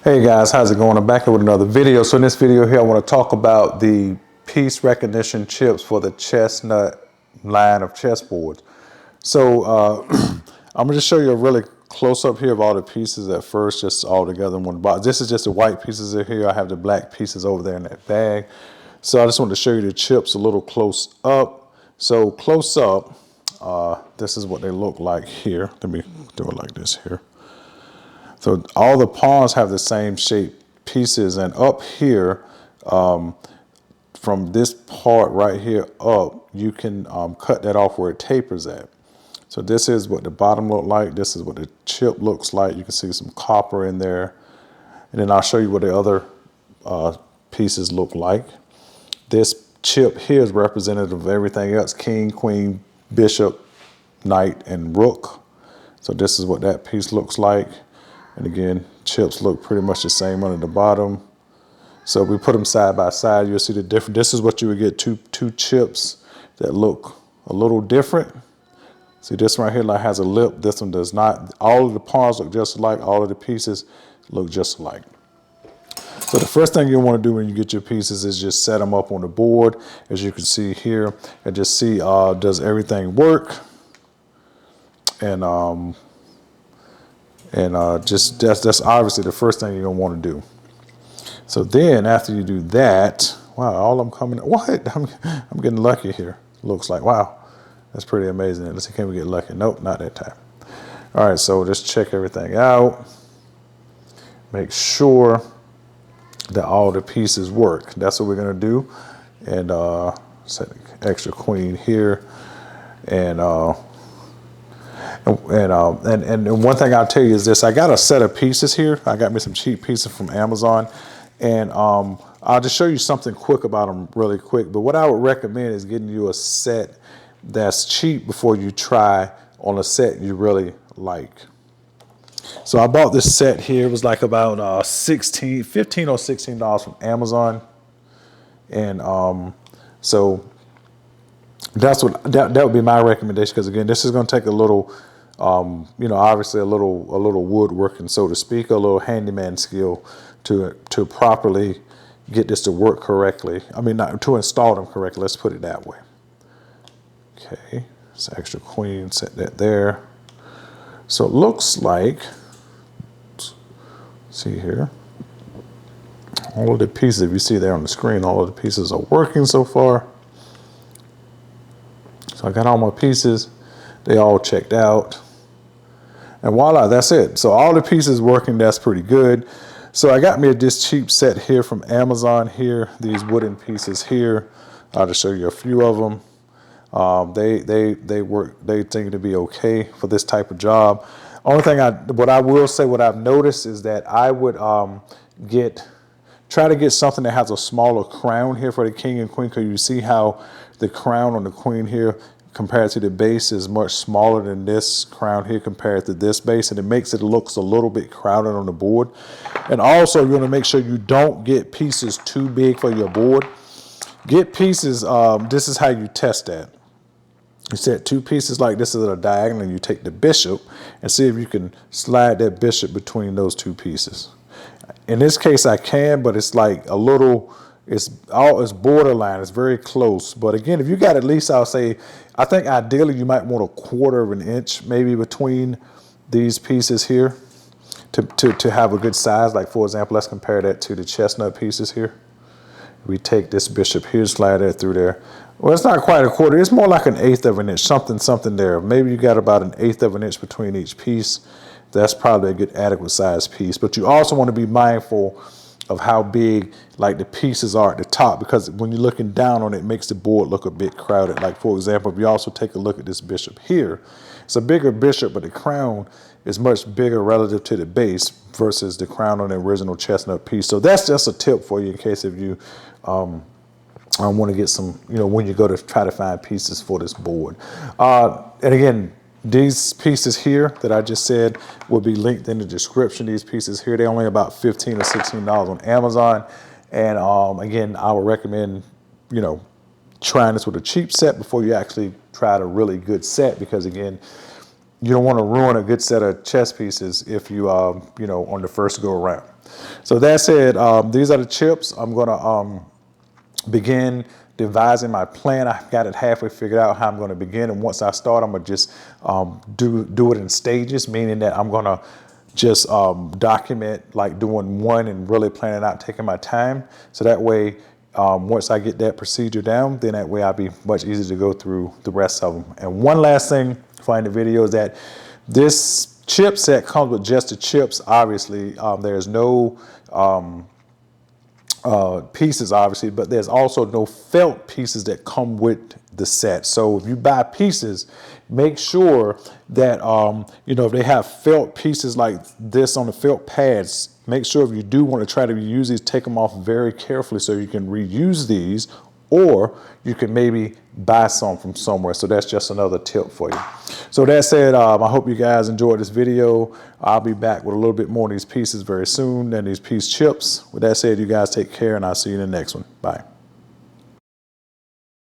Hey guys, how's it going? I'm back here with another video. So in this video here, I want to talk about the piece recognition chips for the Chessnut line of chessboards. So I'm going to show you a really close up here of all the pieces at first, just all together in one box. This is just the white pieces here. I have the black pieces over there in that bag. So I just wanted to show you the chips a little close up. So close up, this is what they look like here. Let me do it like this here. So all the pawns have the same shape pieces, and up here, from this part right here up, you can cut that off where it tapers at. So this is what the bottom look like. This is what the chip looks like. You can see some copper in there. And then I'll show you what the other pieces look like. This chip here is representative of everything else: king, queen, bishop, knight, and rook. So this is what that piece looks like. And again, chips look pretty much the same under the bottom. So if we put them side by side, you'll see the difference. This is what you would get, two chips that look a little different. See, this one right here like has a lip. This one does not. All of the pawns look just alike. All of the pieces look just alike. So the first thing you want to do when you get your pieces is just set them up on the board, as you can see here, and just see does everything work. And just that's obviously the first thing you're gonna want to do. So then after you do that, wow, all I'm coming, what? I'm getting lucky here. Looks like, wow, that's pretty amazing. Let's see, can we get lucky? Nope, not that time. All right, so just check everything out. Make sure that all the pieces work. That's what we're gonna do. And set the extra queen here, and one thing I'll tell you is this: I got a set of pieces here. I got me some cheap pieces from Amazon, and I'll just show you something quick about them really quick. But what I would recommend is getting you a set that's cheap before you try on a set you really like. So I bought this set here. It was like about $15 or $16 from Amazon, and so that's what that would be my recommendation, because again, this is going to take a little, obviously a little woodworking, so to speak, a little handyman skill to properly get this to work correctly. I mean, not to install them correctly. Let's put it that way. Okay, it's extra queen. Set that there. So it looks like, see here, all of the pieces, if you see there on the screen, all of the pieces are working so far. So I got all my pieces, they all checked out, and voila, that's it. So all the pieces working, that's pretty good. So I got me this cheap set here from Amazon here, these wooden pieces here. I'll just show you a few of them. They work, they seem to be okay for this type of job. Only thing what I've noticed is that I would try to get something that has a smaller crown here for the king and queen, because you see how the crown on the queen here compared to the base is much smaller than this crown here compared to this base, and it makes it looks a little bit crowded on the board. And also, you're going to make sure you don't get pieces too big for your board. Get pieces, this is how you test that. You set two pieces like this at a diagonal, and you take the bishop and see if you can slide that bishop between those two pieces. In this case I can, but it's like a little, it's borderline, it's very close. But again, if you got at least, I'll say, I think ideally you might want a 1/4 of an inch maybe between these pieces here to have a good size. Like for example, let's compare that to the chestnut pieces here. We take this bishop here, slide that through there. Well, it's not quite a 1/4, it's more like an 1/8 of an inch, something there. Maybe you got about an 1/8 of an inch between each piece. That's probably a good adequate size piece. But you also want to be mindful of how big like the pieces are at the top, because when you're looking down on it, it makes the board look a bit crowded. Like for example, if you also take a look at this bishop here, it's a bigger bishop, but the crown is much bigger relative to the base versus the crown on the original chestnut piece. So that's just a tip for you in case if you want to get some, when you go to try to find pieces for this board. And again, these pieces here that I just said will be linked in the description. These pieces here, they're only about $15 or $16 on Amazon. And again, I would recommend, trying this with a cheap set before you actually try a really good set, because again, you don't want to ruin a good set of chess pieces if you, you know, on the first go around. So that said, these are the chips. I'm going to begin devising my plan. I've got it halfway figured out how I'm going to begin. And once I start, I'm going to just do it in stages, meaning that I'm going to just document like doing one and really planning out, taking my time. So that way, once I get that procedure down, then that way I'll be much easier to go through the rest of them. And one last thing for the video is that this chip set comes with just the chips. Obviously, there's no pieces, obviously, but there's also no felt pieces that come with the set. So if you buy pieces, make sure that you know, if they have felt pieces like this on the felt pads, make sure if you do want to try to reuse these, take them off very carefully so you can reuse these, or you can maybe buy some from somewhere. So that's just another tip for you. So that said, I hope you guys enjoyed this video. I'll be back with a little bit more of these pieces very soon and these piece chips. With that said, you guys take care, and I'll see you in the next one. Bye.